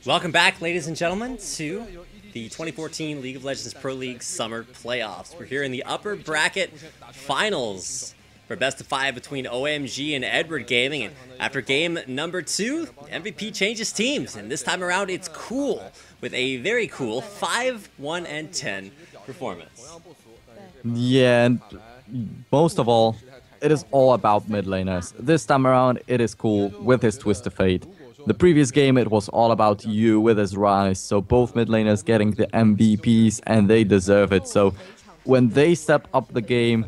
Welcome back, ladies and gentlemen, to the 2014 League of Legends Pro League Summer Playoffs. We're here in the upper bracket finals for best of 5 between OMG and Edward Gaming. And after game number 2, MVP changes teams, and this time around it's cool with a very cool 5-1-10 performance. Yeah, and most of all, it is all about mid laners. This time around, it is cool with his Twist of Fate. The previous game, it was all about you with his Rise, so both mid laners getting the MVPs, and they deserve it. So when they step up the game,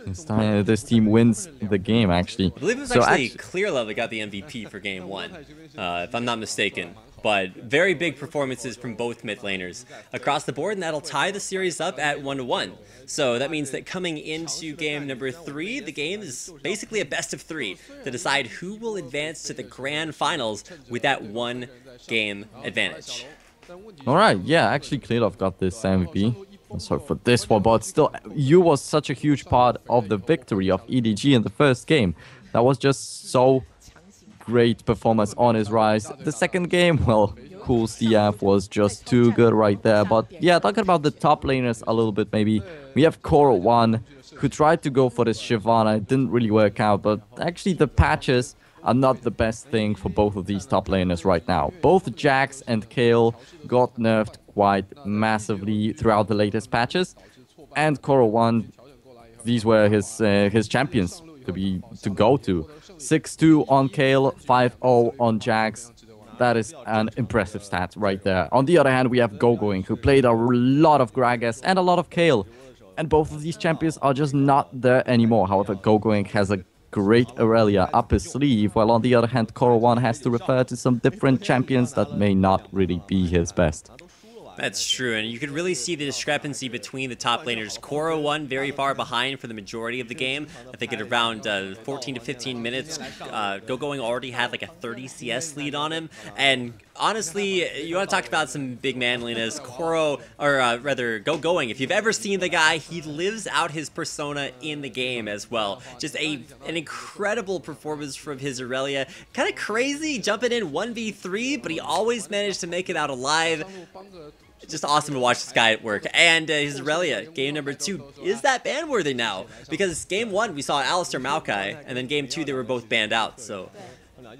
this team wins the game, actually. I believe it was actually Clear Love that got the MVP for game 1, if I'm not mistaken. But very big performances from both mid laners across the board, and that'll tie the series up at 1-1. So that means that coming into game number 3, the game is basically a best of 3 to decide who will advance to the grand finals with that 1 game advantage. Alright, yeah, actually Clearlove got this MVP. I'm sorry for this one, but still, you was such a huge part of the victory of EDG in the first game. That was just so great performance on his Rise. The second game, well, Cool CF was just too good right there. But yeah, talking about the top laners a little bit maybe. We have Koro1, who tried to go for this Shyvana. It didn't really work out, but actually the patches are not the best thing for both of these top laners right now. Both Jax and Kayle got nerfed quite massively throughout the latest patches. And Koro1, these were his champions to go to. 6-2 on Kayle, 5-0 on Jax. That is an impressive stat right there. On the other hand, we have Gogoing, who played a lot of Gragas and a lot of Kayle. And both of these champions are just not there anymore. However, Gogoing has a great Aurelia up his sleeve, while on the other hand, Koro1 has to refer to some different champions that may not really be his best. That's true, and you could really see the discrepancy between the top laners. Koro1 very far behind for the majority of the game. I think at around 14 to 15 minutes, Gogoing already had like a 30 CS lead on him. And honestly, you want to talk about some big manliness. Gogoing, if you've ever seen the guy, he lives out his persona in the game as well. Just an incredible performance from his Aurelia. Kind of crazy jumping in 1v3, but he always managed to make it out alive. Just awesome to watch this guy at work. And his Aurelia, game number 2, is that ban worthy now? Because game 1, we saw Alistar Maokai, and then game 2, they were both banned out. So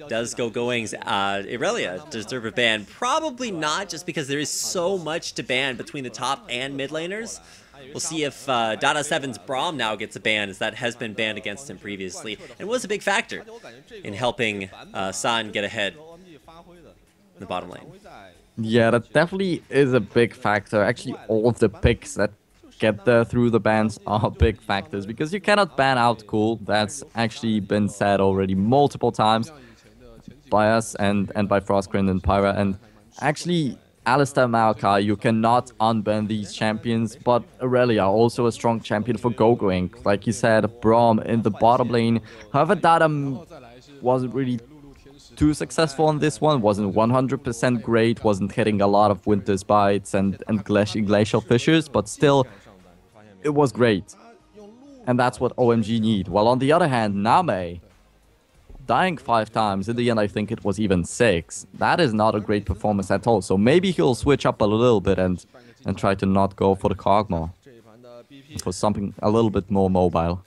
does Gogoing's Aurelia deserve a ban? Probably not, just because there is so much to ban between the top and mid laners. We'll see if Dada7's Braum now gets a ban, as that has been banned against him previously, and was a big factor in helping San get ahead in the bottom lane. Yeah, that definitely is a big factor. Actually, all of the picks that get there through the bans are big factors, because you cannot ban out Cool. That's actually been said already multiple times by us and by Frostgrind and Pyra. And actually, Alistar Maokai, you cannot unban these champions, but Aurelia, also a strong champion for Gogoing. Like you said, Braum in the bottom lane. However, Dada wasn't really too successful on this one, wasn't 100% great, wasn't hitting a lot of Winter's Bites and Glacial Fissures, but still, it was great. And that's what OMG need. While on the other hand, Name, dying 5 times, in the end I think it was even 6, that is not a great performance at all. So maybe he'll switch up a little bit and try to not go for the Kog'Maw, for something a little bit more mobile.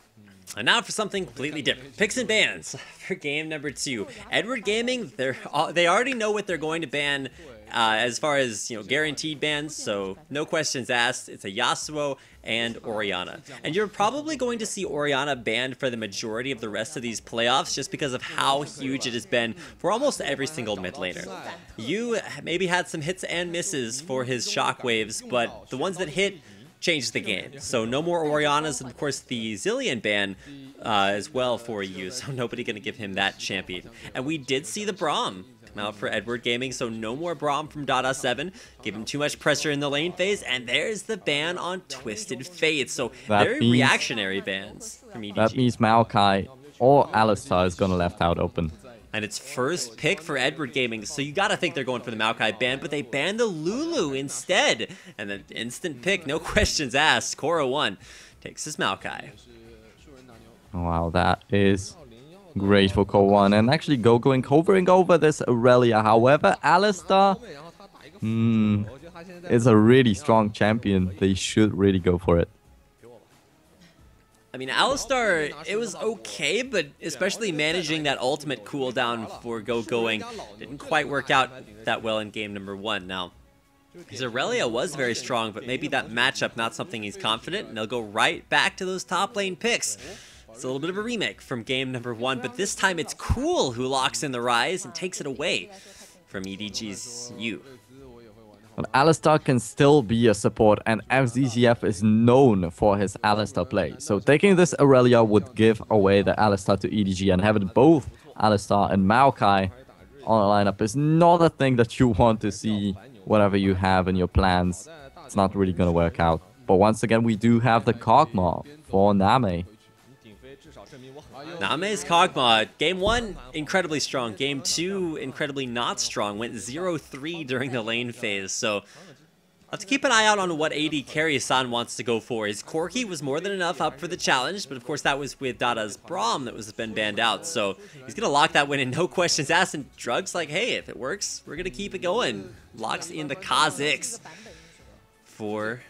And now for something completely different. Picks and bans for game number 2. Edward Gaming, they already know what they're going to ban as far as, guaranteed bans, so no questions asked. It's a Yasuo and Orianna. And you're probably going to see Orianna banned for the majority of the rest of these playoffs, just because of how huge it has been for almost every single mid laner. You maybe had some hits and misses for his shockwaves, but the ones that hit changed the game. So no more Oriannas, and of course the Zilean ban as well for you, so nobody gonna give him that champion. And we did see the Braum come out for Edward Gaming, so no more Braum from Dada7. Give him too much pressure in the lane phase, and there's the ban on Twisted Fate. So very reactionary bans from EDG. That means Maokai or Alistar is gonna left out open. And it's first pick for Edward Gaming, so you gotta think they're going for the Maokai ban, but they banned the Lulu instead. And then instant pick, no questions asked. Koro1 takes his Maokai. Wow, that is Great for Ko1. And actually going hovering over this Aurelia. However, Alistar is a really strong champion. They should really go for it. I mean, Alistar, it was okay, but especially managing that ultimate cooldown for going didn't quite work out that well in game number 1. Now, his Aurelia was very strong, but maybe that matchup not something he's confident, and they'll go right back to those top lane picks. It's a little bit of a remake from game number 1, but this time it's Cool who locks in the Rise and takes it away from EDG's U. But Alistar can still be a support, and FZZF is known for his Alistar play. So taking this Aurelia would give away the Alistar to EDG, and having both Alistar and Maokai on a lineup is not a thing that you want to see whatever you have in your plans. It's not really going to work out. But once again, we do have the Kog'Maw for Name. Name's Kog'Maw, game 1, incredibly strong. Game 2, incredibly not strong. Went 0-3 during the lane phase, so I'll have to keep an eye out on what AD carry San wants to go for. His Corki was more than enough up for the challenge, but of course that was with Dada's Braum that was been banned out, so he's going to lock that win in no questions asked, and Drug's like, hey, if it works, we're going to keep it going. Locks in the Kha'Zix for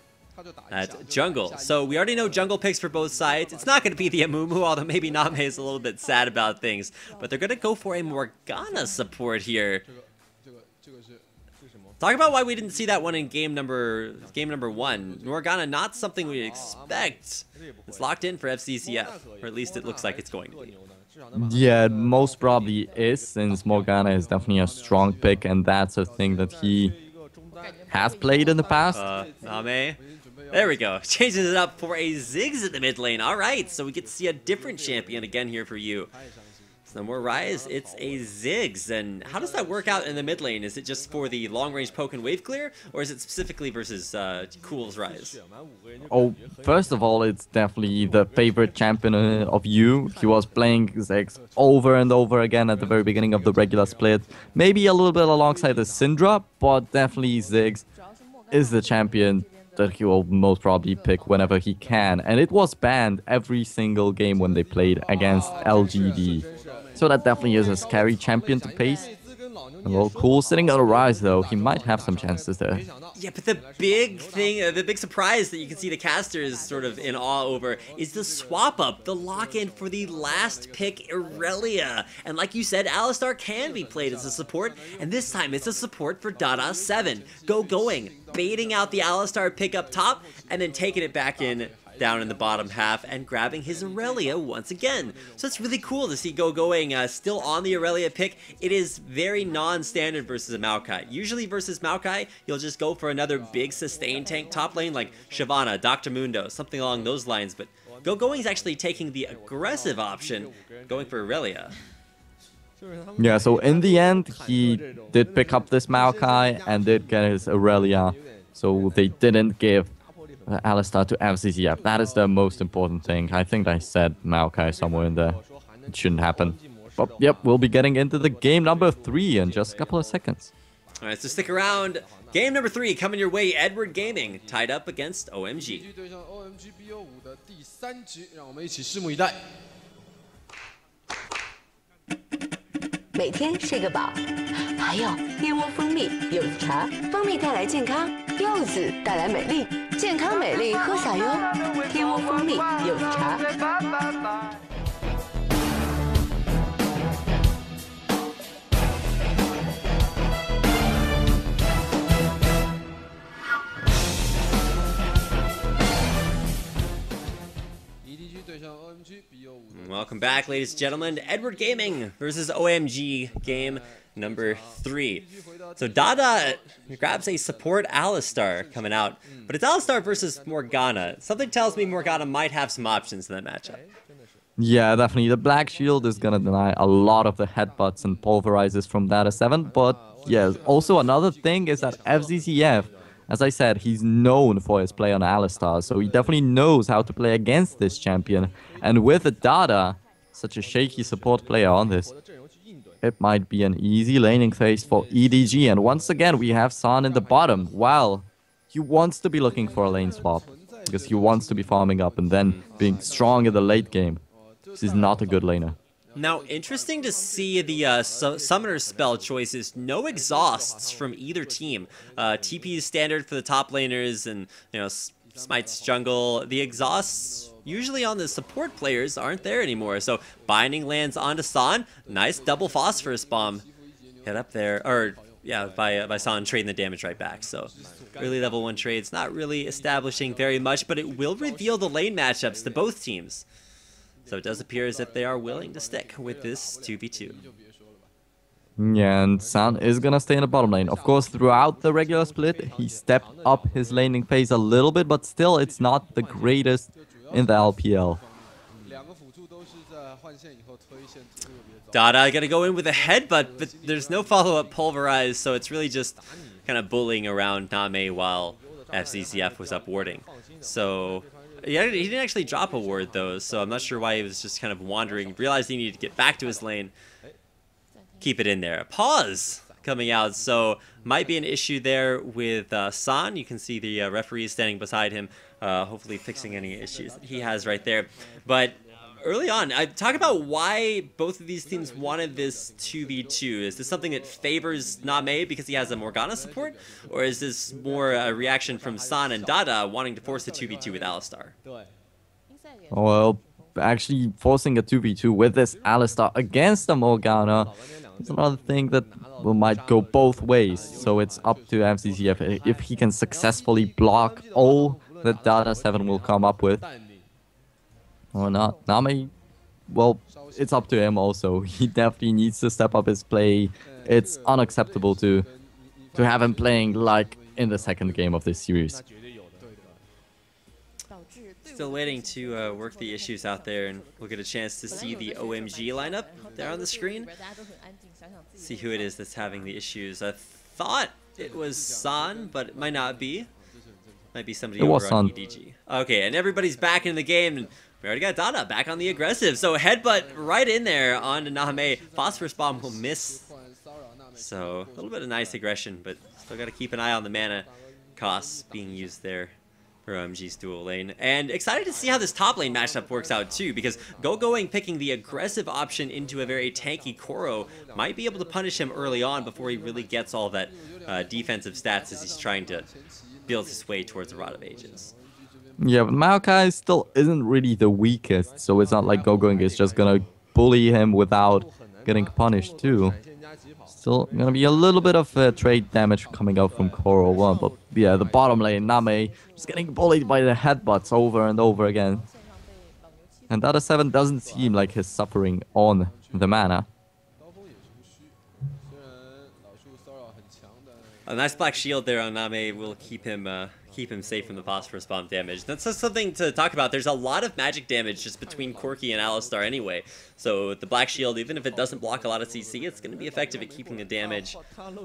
at jungle. So we already know jungle picks for both sides. It's not going to be the Amumu, although maybe Name is a little bit sad about things. But they're going to go for a Morgana support here. Talk about why we didn't see that one in game number 1. Morgana, not something we'd expect. It's locked in for FCCF, or at least it looks like it's going to be. Yeah, it most probably is, since Morgana is definitely a strong pick, and that's a thing that he has played in the past. Name. There we go. Changes it up for a Ziggs at the mid lane. All right, so we get to see a different champion again here for you. So no more Rise, it's a Ziggs. And how does that work out in the mid lane? Is it just for the long-range poke and wave clear, or is it specifically versus Cool's Rise? Oh, first of all, it's definitely the favorite champion of you. He was playing Ziggs over and over again at the very beginning of the regular split. Maybe a little bit alongside the Syndra, but definitely Ziggs is the champion that he will most probably pick whenever he can. And it was banned every single game when they played against LGD. So that definitely is a scary champion to face. A little Cool sitting on a Rise though, he might have some chances there. Yeah, but the big thing, the big surprise that you can see the casters sort of in awe over is the swap up, the lock-in for the last pick Aurelia. And like you said, Alistar can be played as a support, and this time it's a support for Dada 7. Going, baiting out the Alistar pick up top, and then taking it back in down in the bottom half and grabbing his Aurelia once again. So it's really cool to see going still on the Aurelia pick. It is very non-standard versus a Maokai. Usually versus Maokai, you'll just go for another big sustain tank top lane like Shyvana, Dr. Mundo, something along those lines, but Going is actually taking the aggressive option, going for Aurelia. Yeah, so in the end, he did pick up this Maokai and did get his Aurelia, so they didn't give Alistar to FCCF. That is the most important thing. I think I said Maokai somewhere in there. It shouldn't happen. But yep, we'll be getting into the game number 3 in just a couple of seconds. Alright, so stick around. Game number 3 coming your way. Edward Gaming tied up against OMG. 每天睡个饱，还有燕窝蜂蜜柚子茶，蜂蜜带来健康，柚子带来美丽，健康美丽喝啥哟？燕窝蜂蜜柚子茶。Welcome back, ladies and gentlemen. Edward Gaming versus OMG, game number 3. So Dada grabs a support Alistar coming out, but it's Alistar versus Morgana. Something tells me Morgana might have some options in that matchup. Yeah, definitely. The Black Shield is going to deny a lot of the headbutts and pulverizes from Dada 7, but yeah, also another thing is that FZCF, as I said, he's known for his play on Alistar, so he definitely knows how to play against this champion. And with a Dada, such a shaky support player on this, it might be an easy laning phase for EDG. And once again, we have San in the bottom. Well, he wants to be looking for a lane swap, because he wants to be farming up and then being strong in the late game. This is not a good laner. Now, interesting to see the summoner spell choices. No exhausts from either team. TP is standard for the top laners, and Smite's jungle. The exhausts usually on the support players aren't there anymore. So binding lands onto San. Nice double phosphorus bomb. Get up there, or yeah, by San trading the damage right back. So early level 1 trades not really establishing very much, but it will reveal the lane matchups to both teams. So it does appear as if they are willing to stick with this 2v2. Yeah, and San is gonna stay in the bottom lane. Of course, throughout the regular split, he stepped up his laning phase a little bit, but still, it's not the greatest in the LPL. Dada gonna go in with a headbutt, but there's no follow-up pulverize, so it's really just kind of bullying around Name while FCCF was up warding. So yeah, he didn't actually drop a ward though, so I'm not sure why he was just kind of wandering, realized he needed to get back to his lane. Keep it in there. Pause coming out, so might be an issue there with San. You can see the referee standing beside him, hopefully fixing any issues that he has right there. But early on, talk about why both of these teams wanted this 2v2. Is this something that favors Name because he has a Morgana support? Or is this more a reaction from San and Dada wanting to force a 2v2 with Alistar? Well, actually forcing a 2v2 with this Alistar against the Morgana is another thing that might go both ways. So it's up to MCCF if he can successfully block all that Dada 7 will come up with. Or not. Name, well, it's up to him also. He definitely needs to step up his play. It's unacceptable to have him playing like in the second game of this series. Still waiting to work the issues out there, and we'll get a chance to see the OMG lineup there on the screen. See who it is that's having the issues. I thought it was San, but it might not be. Might be somebody over on EDG. Okay, and everybody's back in the game, and we already got Dada back on the aggressive. So headbutt right in there onto Nahame. Phosphorus bomb will miss. So a little bit of nice aggression, but still got to keep an eye on the mana costs being used there for OMG's dual lane. And excited to see how this top lane matchup works out too, because Going picking the aggressive option into a very tanky Koro might be able to punish him early on before he really gets all that defensive stats as he's trying to build his way towards the Rod of Ages. Yeah, but Maokai still isn't really the weakest, so it's not like Going is just gonna bully him without getting punished too. Still gonna be a little bit of trade damage coming out from Koro 1, but yeah, the bottom lane, Name, just getting bullied by the headbutts over and over again. And Dada 7 doesn't seem like he's suffering on the mana. A nice black shield there on Name will keep him safe from the phosphorus bomb damage. That's just something to talk about. There's a lot of magic damage just between Corki and Alistar anyway. So the black shield, even if it doesn't block a lot of CC, it's going to be effective at keeping the damage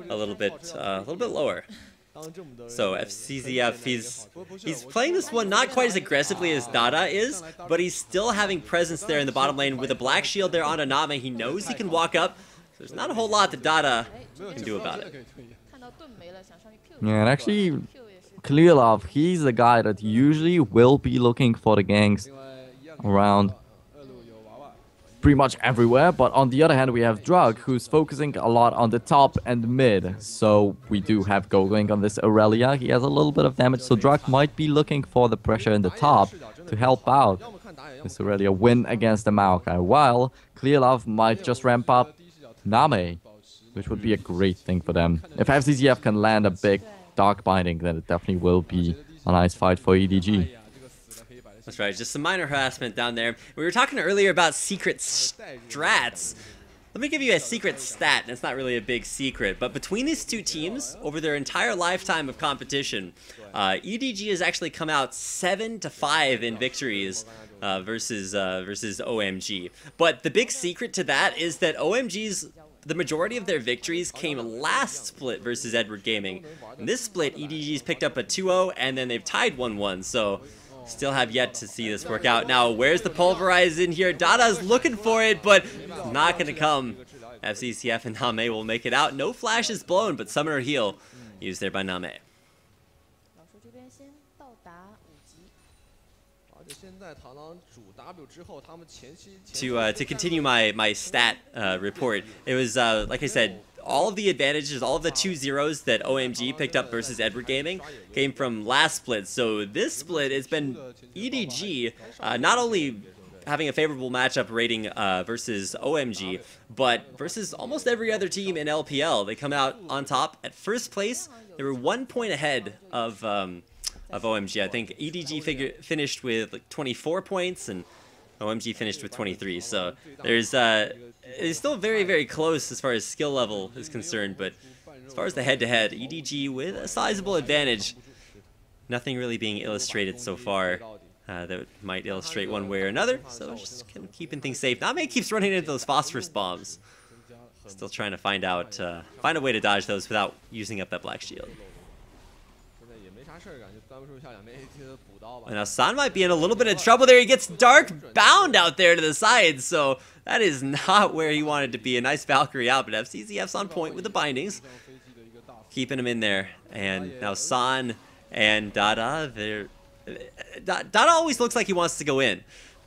a little bit lower. So FCZF, he's playing this one not quite as aggressively as Dada is, but he's still having presence there in the bottom lane with a black shield there onto Name. He knows he can walk up. So there's not a whole lot that Dada can do about it. Yeah, and actually, Clearlove, he's the guy that usually will be looking for the ganks around pretty much everywhere. But on the other hand, we have Drug, who's focusing a lot on the top and mid. So we do have Going on this Aurelia. He has a little bit of damage, so Drug might be looking for the pressure in the top to help out this Aurelia win against the Maokai, while Clearlove might just ramp up Name, which would be a great thing for them. If FCCF can land a big Dark Binding, then it definitely will be a nice fight for EDG. That's right, just some minor harassment down there. We were talking earlier about secret strats. Let me give you a secret stat, and it's not really a big secret, but between these two teams, over their entire lifetime of competition, EDG has actually come out 7-5 in victories versus OMG. But the big secret to that is that the majority of their victories came last split versus Edward Gaming. In this split, EDG's picked up a 2-0, and then they've tied 1-1, so still have yet to see this work out. Now, where's the pulverize in here? Dada's looking for it, but not going to come. FCCF and Name will make it out. No flash is blown, but Summoner Heal used there by Name. To continue my stat report, it was like I said, all of the advantages, all of the 2-0s that OMG picked up versus Edward Gaming came from last split. So this split, it's been EDG not only having a favorable matchup rating versus OMG, but versus almost every other team in LPL. They come out on top at first place. They were 1 point ahead of OMG. I think EDG finished with like 24 points and OMG finished with 23. So there's it's still very, very close as far as skill level is concerned, but as far as the head-to-head, EDG with a sizable advantage. Nothing really being illustrated so far that might illustrate one way or another, so just keeping things safe. Name keeps running into those phosphorus bombs. Still trying to find a way to dodge those without using up that black shield. And now San might be in a little bit of trouble there. He gets dark bound out there to the side, so that is not where he wanted to be. A nice Valkyrie out, but FCZF's on point with the bindings, keeping him in there. And now San and Dada, Dada always looks like he wants to go in,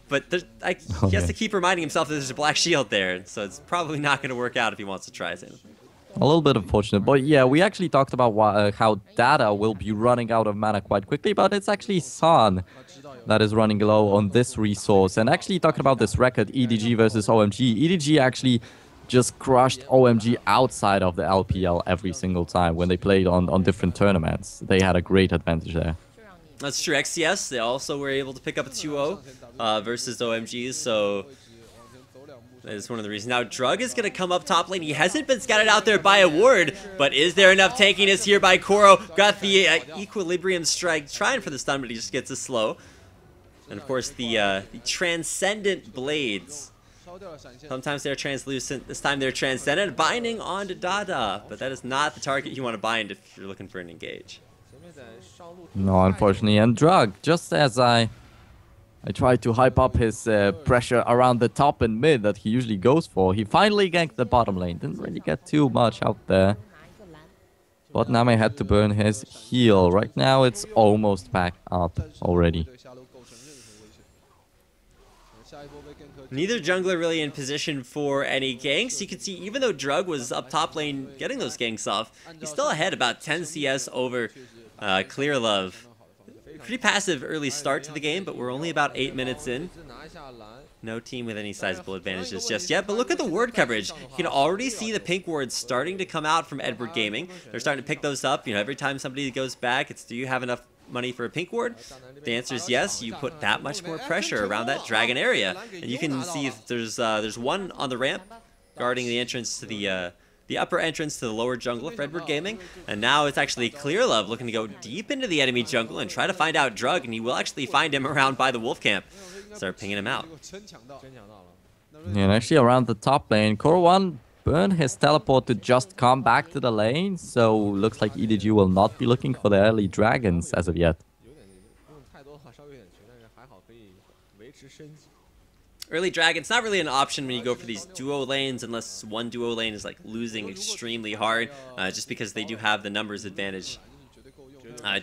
but he has to keep reminding himself that there's a black shield there, so it's probably not going to work out if he wants to try it. A little bit unfortunate, but yeah, we actually talked about how Dada will be running out of mana quite quickly, but it's actually San that is running low on this resource. And actually talking about this record, EDG versus OMG, EDG actually just crushed OMG outside of the LPL every single time when they played on different tournaments. They had a great advantage there. That's true. XCS, they also were able to pick up a 2-0 versus OMG, so that is one of the reasons. Now, Drug is going to come up top lane. He hasn't been scouted out there by a ward, but is there enough tankiness here by Koro? Got the Equilibrium Strike, trying for the stun, but he just gets a slow. And, of course, the Transcendent Blades. Sometimes they're translucent, this time they're transcendent. Binding onto Dada, but that is not the target you want to bind if you're looking for an engage. No, unfortunately. And Drug, just as I tried to hype up his pressure around the top and mid that he usually goes for, he finally ganked the bottom lane. Didn't really get too much out there. But Name had to burn his heal. Right now it's almost back up already. Neither jungler really in position for any ganks. You can see even though Drug was up top lane getting those ganks off, he's still ahead about 10 CS over Clear Love. Pretty passive early start to the game, but we're only about 8 minutes in. No team with any sizable advantages just yet, but look at the ward coverage. You can already see the pink wards starting to come out from Edward Gaming. They're starting to pick those up. You know, every time somebody goes back, it's do you have enough money for a pink ward? The answer is yes. You put that much more pressure around that dragon area, and you can see if there's one on the ramp guarding the entrance to the upper entrance to the lower jungle for Edward Gaming, and now it's actually Clear Love looking to go deep into the enemy jungle and try to find out Drug, and he will actually find him around by the wolf camp. Start pinging him out. Yeah, and actually around the top lane, Koro burned his teleport to just come back to the lane, so looks like EDG will not be looking for the early dragons as of yet. Early dragon's not really an option when you go for these duo lanes unless one duo lane is like losing extremely hard, just because they do have the numbers advantage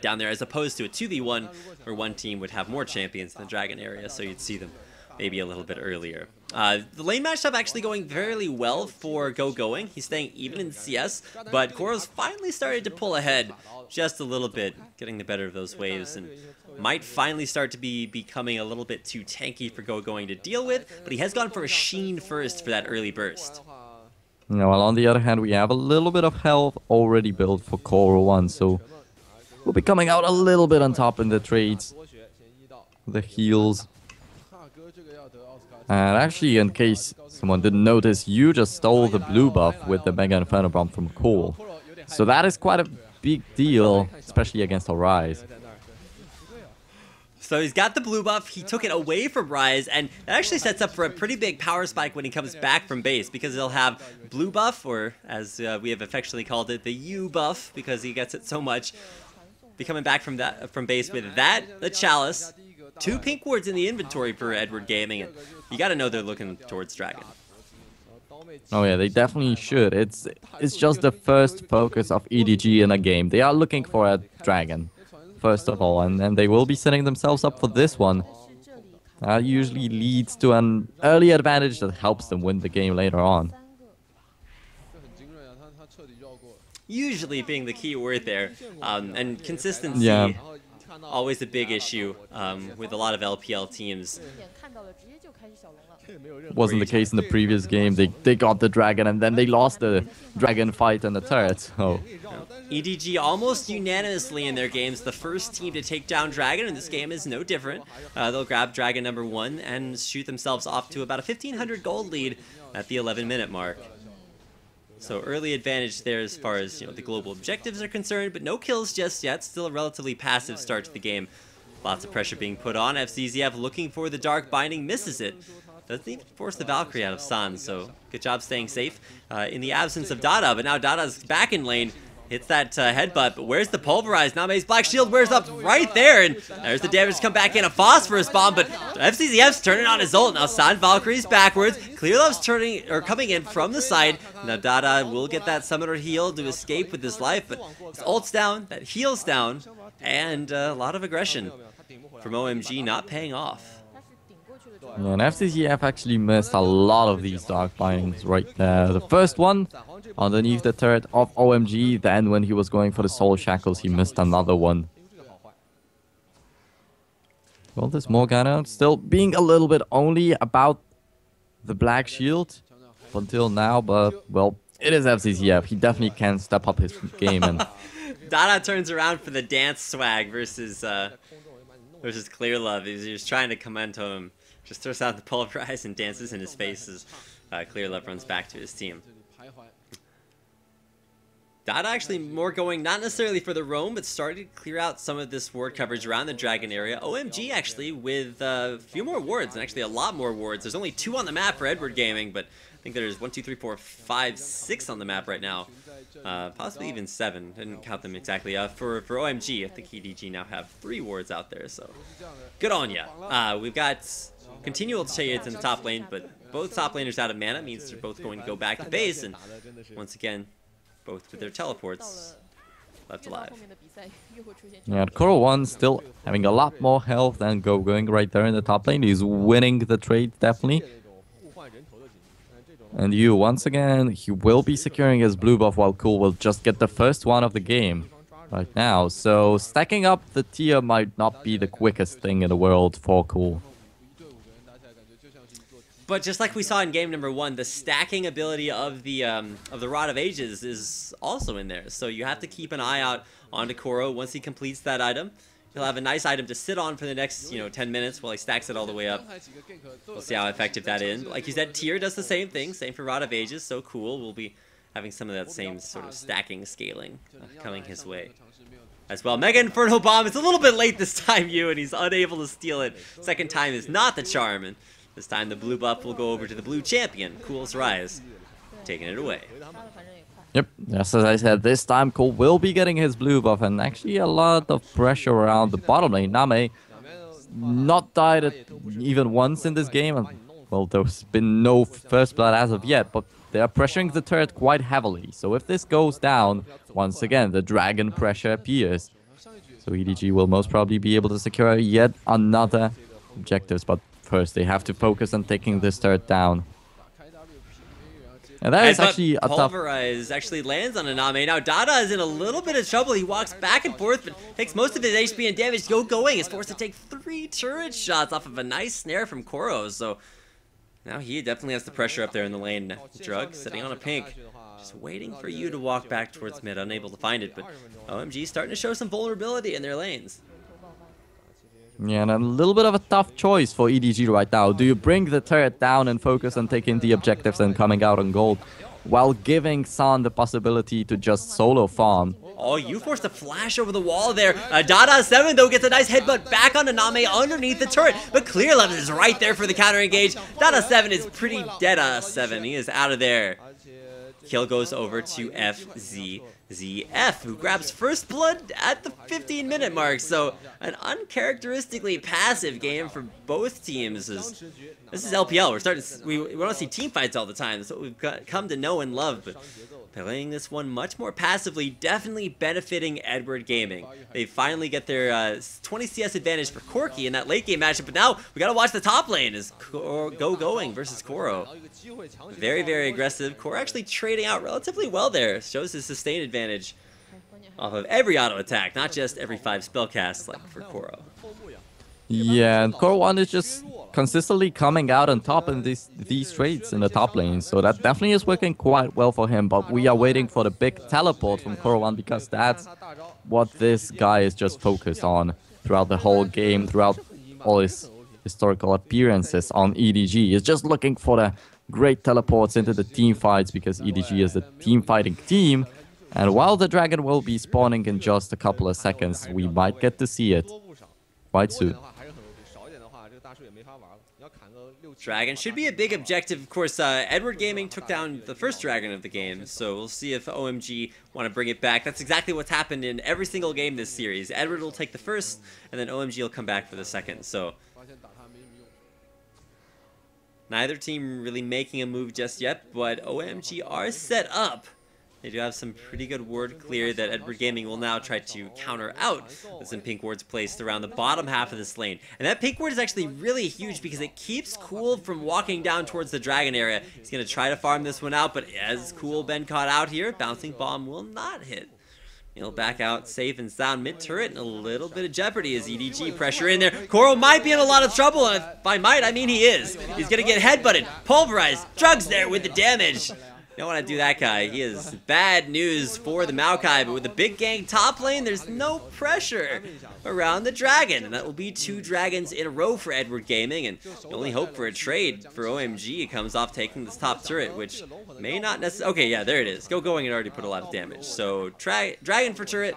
down there, as opposed to a 2v1 where one team would have more champions in the dragon area, so you'd see them maybe a little bit earlier. The lane matchup actually going fairly well for Going. He's staying even in CS, but Koro's finally started to pull ahead just a little bit, getting the better of those waves, and might finally start to be becoming a little bit too tanky for Going to deal with, but he has gone for a Sheen first for that early burst. No, well, on the other hand, we have a little bit of health already built for Koro, so we'll be coming out a little bit on top in the trades, the heals. And actually, in case someone didn't notice, you just stole the blue buff with the Mega Inferno Bomb from Cole. So that is quite a big deal, especially against Rise. So he's got the blue buff, he took it away from Rise, and that actually sets up for a pretty big power spike when he comes back from base, because he'll have blue buff, or as we have affectionately called it, the U buff, because he gets it so much. Be coming back from base with that, the Chalice, 2 pink wards in the inventory for Edward Gaming, and you gotta know they're looking towards Dragon. Oh yeah, they definitely should. It's just the first focus of EDG in a game. They are looking for a Dragon, first of all, and then they will be setting themselves up for this one. That usually leads to an early advantage that helps them win the game later on. Usually being the key word there, and consistency. Yeah. Always a big issue with a lot of LPL teams. Wasn't the case in the previous game. They got the dragon and then they lost the dragon fight and the turret. So EDG almost unanimously in their games the first team to take down dragon, and this game is no different. They'll grab dragon number 1 and shoot themselves off to about a 1,500 gold lead at the 11-minute mark. So early advantage there as far as the global objectives are concerned, but no kills just yet. Still a relatively passive start to the game. Lots of pressure being put on. FZZF looking for the Dark Binding, misses it. Doesn't even force the Valkyrie out of San, so good job staying safe in the absence of Dada. But now Dada's back in lane. Hits that headbutt, but where's the Pulverize? Name's Black Shield wears up right there, and there's the damage to come back in. A Phosphorus Bomb, but FCZF's turning on his ult. Now San Valkyrie's backwards. Clearlove's coming in from the side. Now Dada will get that Summoner heal to escape with his life, but his ult's down, that heal's down, and a lot of aggression from OMG not paying off. and FCZF actually missed a lot of these Dark Bindings right there. The first one underneath the turret of OMG, then when he was going for the Soul Shackles, he missed another one. Well, this Morgana still being a little bit only about the Black Shield until now, but, well, it is FCZF. He definitely can step up his game. And Dada turns around for the dance swag versus Clearlove. He's just trying to commend him. Just throws out the Pulverize and dances in his face as Clearlove runs back to his team. Dada actually more going, not necessarily for the roam, but started to clear out some of this ward coverage around the Dragon area. OMG actually with a few more wards, and actually a lot more wards. There's only 2 on the map for Edward Gaming, but I think there's 1, 2, 3, 4, 5, 6 on the map right now. Possibly even 7. Didn't count them exactly. For OMG, I think EDG now have 3 wards out there, so good on ya. We've got continual trades in the top lane, but both top laners out of mana means they're both going to go back to base, and once again, both with their teleports left alive. yeah, Koro1 still having a lot more health than going right there in the top lane. He's winning the trade, definitely. And you, once again, he will be securing his blue buff while Cool will just get the first one of the game right now. So stacking up the tier might not be the quickest thing in the world for Cool. But just like we saw in game number 1, the stacking ability of the Rod of Ages is also in there. So you have to keep an eye out onto Koro. Once he completes that item, he'll have a nice item to sit on for the next 10 minutes while he stacks it all the way up. We'll see how effective that is. Like you said, tier does the same thing. Same for Rod of Ages. So Cool. We'll be having some of that same sort of stacking scaling coming his way as well. Mega Inferno Bomb. It's a little bit late this time, and he's unable to steal it. Second time is not the charm, and this time the blue buff will go over to the blue champion, Cool's Rise, taking it away. Yep, just as I said, this time Cool will be getting his blue buff, and actually a lot of pressure around the bottom lane. Name not died even once in this game, and well, there's been no first blood as of yet, but they are pressuring the turret quite heavily. So if this goes down, once again, the dragon pressure appears. So EDG will most probably be able to secure yet another objectives, but first they have to focus on taking this turret down. And that is actually a tough... Pulverize actually lands on Aname. Now Dada is in a little bit of trouble. He walks back and forth, but takes most of his HP and damage. Going is forced to take 3 turret shots off of a nice snare from Koro. So now he definitely has the pressure up there in the lane. Drug sitting on a pink, just waiting for you to walk back towards mid, unable to find it. But OMG starting to show some vulnerability in their lanes. Yeah, and a little bit of a tough choice for EDG right now. Do you bring the turret down and focus on taking the objectives and coming out on gold, while giving San the possibility to just solo farm? Oh, you forced a flash over the wall there. Dada7, though, gets a nice headbutt back on Name underneath the turret, but Clearlove is right there for the counter engage. Dada7 is pretty dead. 7, he is out of there. Kill goes over to FZZF. ZF, who grabs first blood at the 15-minute mark. So an uncharacteristically passive game for both teams. This is LPL. We want to see team fights all the time. That's what we've come to know and love. But playing this one much more passively, definitely benefiting Edward Gaming. They finally get their 20 CS advantage for Corki in that late game matchup, but now we gotta watch the top lane as Going versus Koro. Very, very aggressive. Koro actually trading out relatively well there. Shows his sustained advantage off of every auto attack, not just every 5 spellcasts like for Koro. Yeah, and Core 1 is just consistently coming out on top in these trades in the top lane, so that definitely is working quite well for him, but we are waiting for the big teleport from Core 1 because that's what this guy is just focused on throughout the whole game, throughout all his historical appearances on EDG. He's just looking for the great teleports into the team fights because EDG is a team fighting team, and while the dragon will be spawning in just a couple of seconds, we might get to see it quite soon. Dragon should be a big objective. Of course, Edward Gaming took down the first dragon of the game, so we'll see if OMG want to bring it back. That's exactly what's happened in every single game this series. Edward will take the first, and then OMG will come back for the second. So neither team really making a move just yet, but OMG are set up. They do have some pretty good ward clear that Edward Gaming will now try to counter out with some pink wards placed around the bottom half of this lane. And that pink ward is actually really huge because it keeps Cool from walking down towards the dragon area. He's going to try to farm this one out, but as Cool been caught out here, Bouncing Bomb will not hit. He'll back out safe and sound mid-turret, and a little bit of jeopardy as EDG pressure in there. Koro might be in a lot of trouble, and by might, I mean he is. He's going to get headbutted, pulverized, drugs there with the damage. You don't want to do that guy. He is bad news for the Maokai, but with the big gang top lane, there's no pressure around the dragon. And that will be 2 dragons in a row for Edward Gaming, and the only hope for a trade for OMG comes off taking this top turret, which may not necessarily... Okay, yeah, there it is. Going and already put a lot of damage. So, dragon for turret.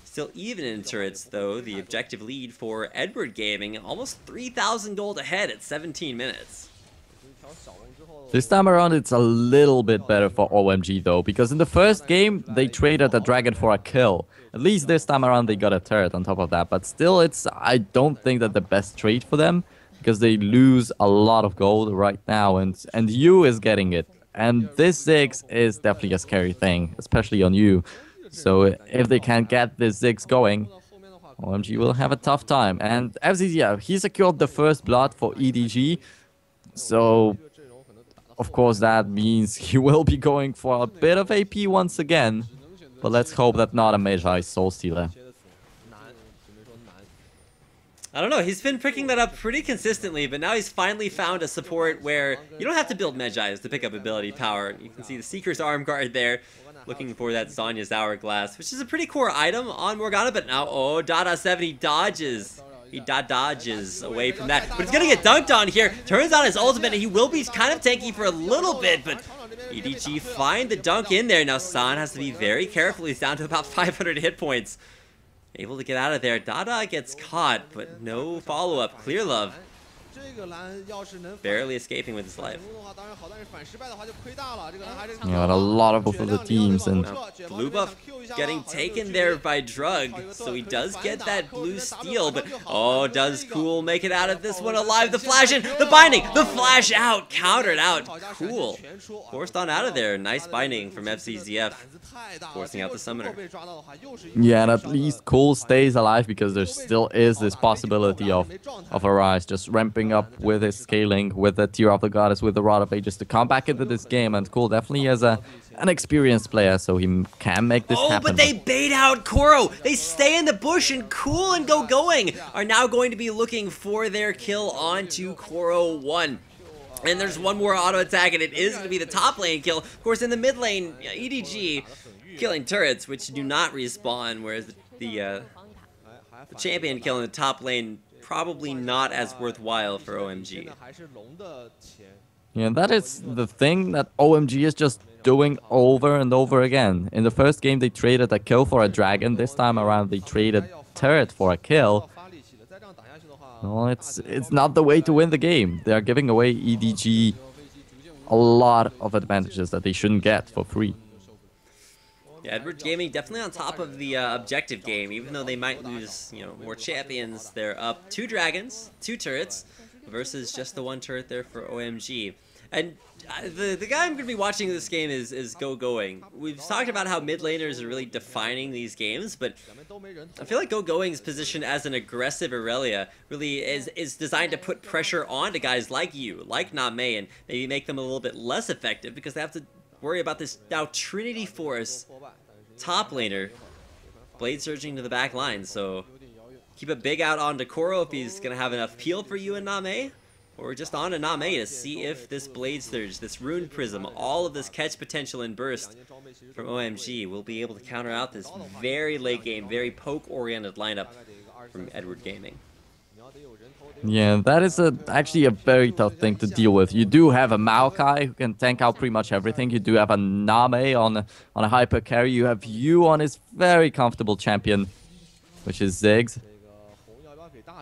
Still even in turrets, though. The objective lead for Edward Gaming, almost 3,000 gold ahead at 17 minutes. This time around, it's a little bit better for OMG, though, because in the first game, they traded a dragon for a kill. At least this time around, they got a turret on top of that. But still, I don't think that the best trade for them, because they lose a lot of gold right now, and you is getting it. And this Ziggs is definitely a scary thing, especially on you. So if they can't get this Ziggs going, OMG will have a tough time. And FZZ, yeah, he secured the first blood for EDG, so... Of course, that means he will be going for a bit of AP once again. But let's hope that not a Magi Soul Stealer. I don't know, he's been picking that up pretty consistently, but now he's finally found a support where you don't have to build Magi's to pick up ability power. You can see the Seeker's Arm Guard there, looking for that Sonya's Hourglass, which is a pretty core item on Morgana, but now, oh, Dada7, he dodges. He dodges away from that, but he's gonna get dunked on here. Turns on his ultimate, and he will be kind of tanky for a little bit, but EDG find the dunk in there. Now San has to be very careful. He's down to about 500 hit points. Able to get out of there. Dada gets caught, but no follow-up. Clear Love barely escaping with his life. Yeah, a lot of both of the teams, and blue buff getting taken there by Drug, so he does get that blue steal, but oh, does Cool make it out of this one alive? The flash in, the binding, the flash out, countered out. Cool forced on out of there. Nice binding from FCZF, forcing out the summoner. Yeah, and at least Cool stays alive because there still is this possibility of Arise just ramping up with his scaling, with the Tear of the Goddess, with the Rod of Ages to come back into this game, and Cool definitely is an experienced player, so he can make this happen. Oh, but they bait out Koro. They stay in the bush, and Cool and Going are now going to be looking for their kill onto Koro 1. And there's one more auto attack, and it is going to be the top lane kill. Of course, in the mid lane, EDG killing turrets, which do not respawn, whereas the champion kill in the top lane probably not as worthwhile for OMG. Yeah, that is the thing that OMG is just doing over and over again. In the first game, they traded a kill for a dragon. This time around, they traded turret for a kill. Well, it's not the way to win the game. They are giving away EDG a lot of advantages that they shouldn't get for free. Yeah, Edward Gaming definitely on top of the objective game, even though they might lose, you know, more champions. They're up 2 dragons, 2 turrets, versus just the 1 turret there for OMG. And the guy I'm going to be watching this game is Going. We've talked about how mid laners are really defining these games, but I feel like Going's position as an aggressive Aurelia really is designed to put pressure onto guys like you, like Name, and maybe make them a little bit less effective because they have to worry about this now Trinity Force top laner blade surging to the back line. So keep a big out onto Koro if he's going to have enough peel for you and Name. Or just on to Name to see if this Blade Surge, this Rune Prism, all of this catch potential and burst from OMG will be able to counter out this very late game, very poke-oriented lineup from Edward Gaming. Yeah, that is actually a very tough thing to deal with. You do have a Maokai who can tank out pretty much everything. You do have a Name on a hyper carry. You have you on his very comfortable champion, which is Ziggs.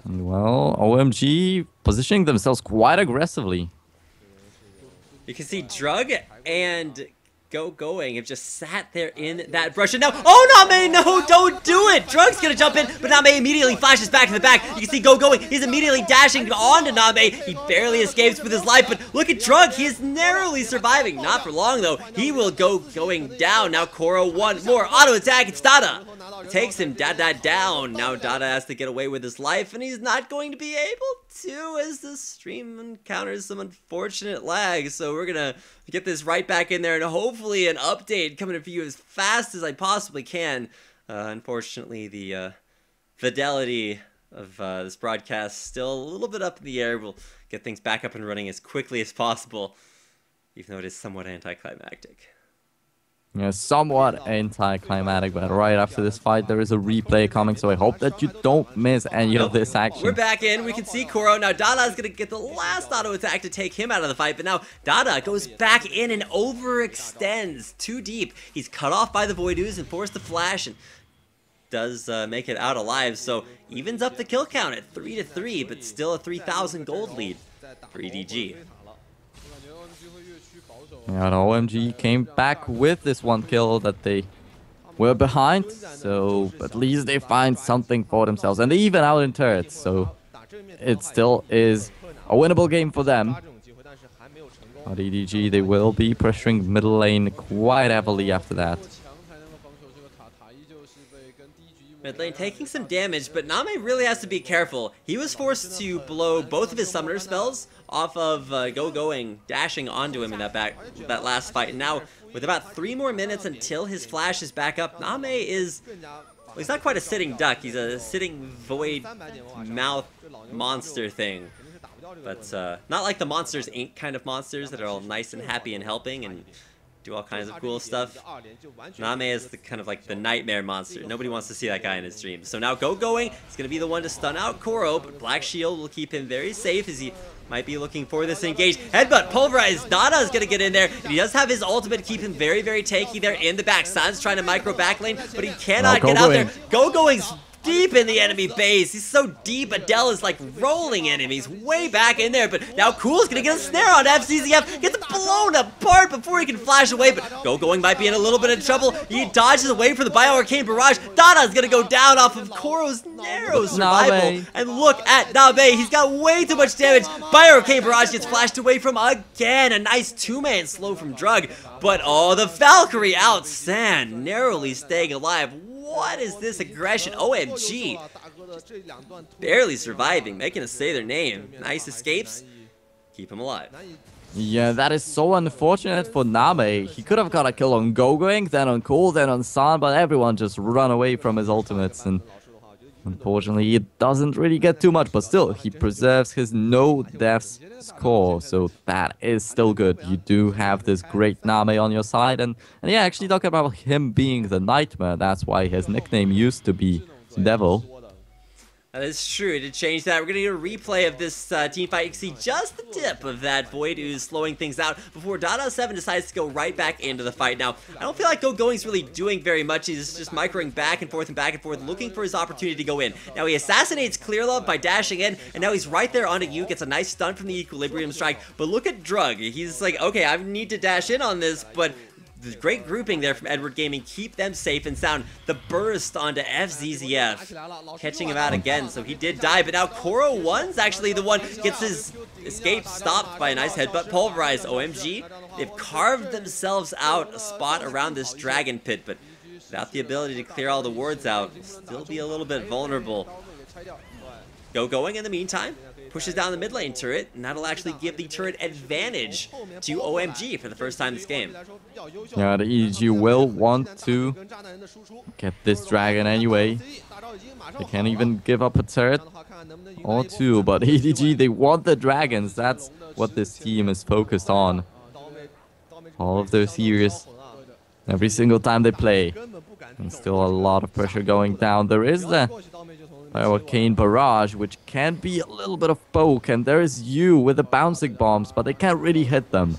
And well, OMG positioning themselves quite aggressively. You can see Drug and Going have just sat there in that brush, and now, oh, Name, no, don't do it! Drug's gonna jump in, but Name immediately flashes back to the back. You can see Going, he's immediately dashing onto Name. He barely escapes with his life, but look at Drug, he is narrowly surviving. Not for long, though. He will going down. Now Koro, one more auto attack, it's Dada. Takes him Dada down. Now Dada has to get away with his life, and he's not going to be able to as the stream encounters some unfortunate lag. So we're gonna get this right back in there, and hopefully an update coming for you as fast as I possibly can. Unfortunately, the fidelity of this broadcast still a little bit up in the air. We'll get things back up and running as quickly as possible, even though it is somewhat anticlimactic. Yeah, somewhat anticlimactic, but right after this fight, there is a replay coming, so I hope that you don't miss any of this action. We're back in. We can see Koro. Now, Dada's going to get the last auto attack to take him out of the fight, but now Dada goes back in and overextends too deep. He's cut off by the Void Ooze and forced to flash, and does make it out alive, so evens up the kill count at 3-3, but still a 3,000 gold lead for EDG. Yeah, and OMG came back with this 1 kill that they were behind, so at least they find something for themselves, and they even out in turrets, so it still is a winnable game for them. But EDG, they will be pressuring middle lane quite heavily after that. Mid lane taking some damage, but Name really has to be careful. He was forced to blow both of his summoner spells off of Going dashing onto him in that last fight. And now, with about 3 more minutes until his flash is back up, Name is, well, he's not quite a sitting duck. He's a sitting void mouth monster thing. But not like the Monsters Inc. kind of monsters that are all nice and happy and helping and do all kinds of cool stuff. Name is the kind of like the nightmare monster. Nobody wants to see that guy in his dreams. So now Going is going to be the one to stun out Koro, but Black Shield will keep him very safe as he might be looking for this engage. Headbutt, pulverized. Dada is going to get in there, and he does have his ultimate to keep him very, very tanky there in the back. San's trying to micro back lane, but he cannot get out there. Going's deep in the enemy base. He's so deep, Adele is like rolling enemies way back in there, but now Cool's gonna get a snare on FCZF, gets blown apart before he can flash away, but Going might be in a little bit of trouble. He dodges away from the Bio-Arcane Barrage. Dada's gonna go down off of Koro's narrow survival, and look at Name. He's got way too much damage. Bio-Arcane Barrage gets flashed away from again. A nice 2-man slow from Drug, but oh, the Valkyrie out San, narrowly staying alive. What is this aggression? OMG. Barely surviving, making us say their name. Nice escapes. Keep him alive. Yeah, that is so unfortunate for Name. He could have got a kill on Going, then on Cool, then on San, but everyone just run away from his ultimates, and unfortunately it doesn't really get too much, but still, he preserves his no deaths score, so that is still good. You do have this great Name on your side, and yeah, actually talking about him being the Nightmare, that's why his nickname used to be Devil. That is true. It did change that. We're going to get a replay of this team fight. You can see just the tip of that Void Ooze slowing things out before Dada7 decides to go right back into the fight. Now, I don't feel like Going's really doing very much. He's just microing back and forth, looking for his opportunity to go in. Now, he assassinates Clearlove by dashing in, and now he's right there onto you, gets a nice stun from the Equilibrium Strike. But look at Drug. He's like, okay, I need to dash in on this, but great grouping there from Edward Gaming. Keep them safe and sound. The burst onto FZZF, catching him out again, so he did die. But now Koro 1's actually the one, gets his escape stopped by a nice headbutt pulverized. OMG, they've carved themselves out a spot around this dragon pit, but without the ability to clear all the wards out, still be a little bit vulnerable. Going in the meantime, pushes down the mid lane turret, and that'll actually give the turret advantage to OMG for the first time this game. Yeah, the EDG will want to get this dragon anyway. They can't even give up a turret or two, but EDG, they want the dragons. That's what this team is focused on. All of their series, every single time they play. And still a lot of pressure going down. There is the Arcane Barrage, which can be a little bit of poke, and there is you with the bouncing bombs, but they can't really hit them.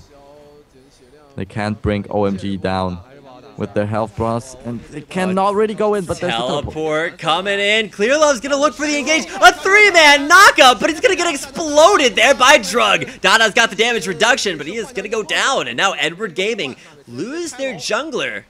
They can't bring OMG down with their health bars, and they cannot really go in, but there's the teleport coming in. Clearlove's gonna look for the engage. A 3-man knockup, but he's gonna get exploded there by Drug. Dada's got the damage reduction, but he is gonna go down, and now Edward Gaming lose their jungler.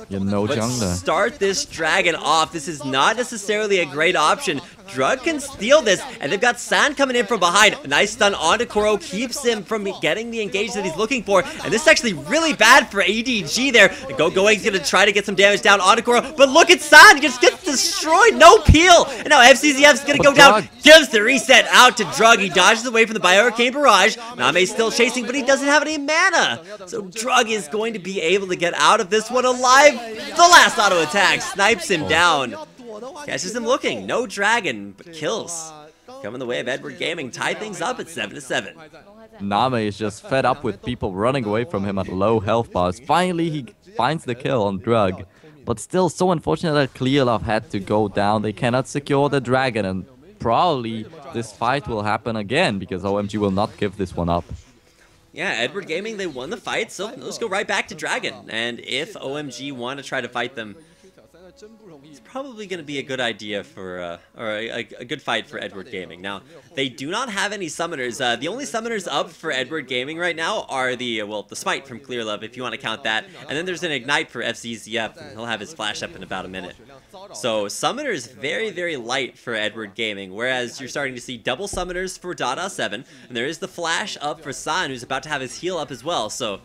You know, jungler. Start this dragon off. This is not necessarily a great option. Drug can steal this, and they've got San coming in from behind. A nice stun onto Koro, keeps him from getting the engage that he's looking for, and this is actually really bad for EDG there. Going's gonna try to get some damage down onto Koro, but look at San, he just gets destroyed, no peel, and now FCZF's gonna go down, gives the reset out to Drug. He dodges away from the Bioarcane Barrage. Name's still chasing, but he doesn't have any mana, so Drug is going to be able to get out of this one alive. The last auto attack snipes him down. Catches him looking. No dragon, but kills. Coming the way of Edward Gaming. Tie things up at 7-7. Name is just fed up with people running away from him at low health bars. Finally, he finds the kill on Drug. But still so unfortunate that Clearlove had to go down. They cannot secure the dragon, and probably this fight will happen again because OMG will not give this one up. Yeah, Edward Gaming, they won the fight, so let's go right back to Dragon. And if OMG want to try to fight them, it's probably going to be a good idea for, or a good fight for Edward Gaming. Now, they do not have any summoners. The only summoners up for Edward Gaming right now are the Smite from Clearlove, if you want to count that. And then there's an Ignite for FZZF, and he'll have his flash up in about a minute. So, summoners very, very light for Edward Gaming, whereas you're starting to see double summoners for Dada 7, and there is the flash up for San, who's about to have his heal up as well. So,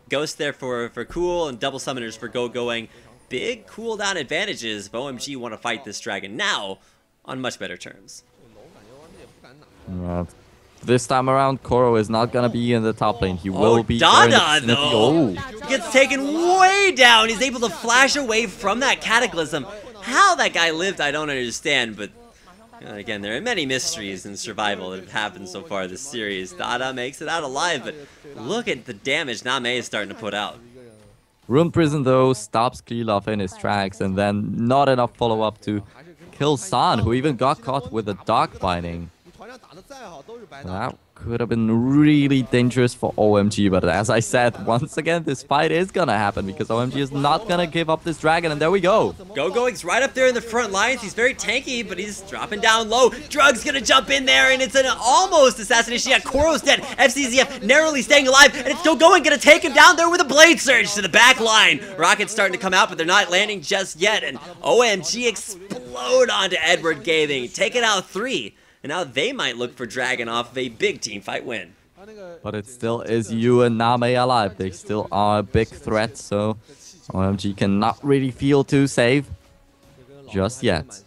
Ghost there for Cool, and double summoners for Going. Big cooldown advantages if OMG want to fight this dragon now on much better terms. This time around, Koro is not gonna be in the top lane. He will be Dada though. Gets taken way down. He's able to flash away from that cataclysm. How that guy lived, I don't understand, but again, there are many mysteries in survival that have happened so far this series. Dada makes it out alive, but look at the damage Name is starting to put out. Rune Prison, though, stops Clearlove in his tracks, and then not enough follow-up to kill San, who even got caught with a Dark Binding. That could have been really dangerous for OMG, but as I said, once again, this fight is gonna happen because OMG is not gonna give up this dragon, and there we go. Going's right up there in the front lines. He's very tanky, but he's dropping down low. Drug's gonna jump in there, and it's an almost assassination. Yeah, Koro's dead. FCZF narrowly staying alive, and it's still going. Gonna take him down there with a blade surge to the back line. Rocket's starting to come out, but they're not landing just yet, and OMG explode onto Edward Gaming, taking out 3. And now they might look for Dragon off of a big team fight win. But it still is you and Name alive. They still are a big threat, so OMG cannot really feel too safe just yet.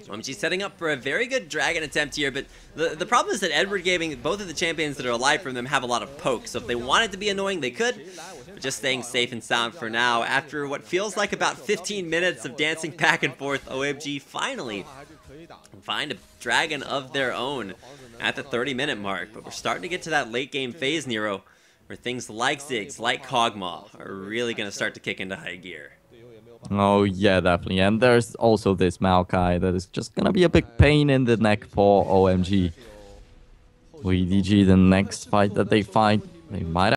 OMG setting up for a very good Dragon attempt here, but the problem is that Edward Gaming, both of the champions that are alive from them have a lot of poke, so if they wanted to be annoying, they could. But just staying safe and sound for now. After what feels like about 15 minutes of dancing back and forth, OMG finally find a dragon of their own at the 30-minute mark. But we're starting to get to that late game phase, Nero, where things like Ziggs, like Kog'Maw are really going to start to kick into high gear. Oh yeah, definitely. And there's also this Maokai that is just gonna be a big pain in the neck for OMG. EDG, the next fight that they fight, they might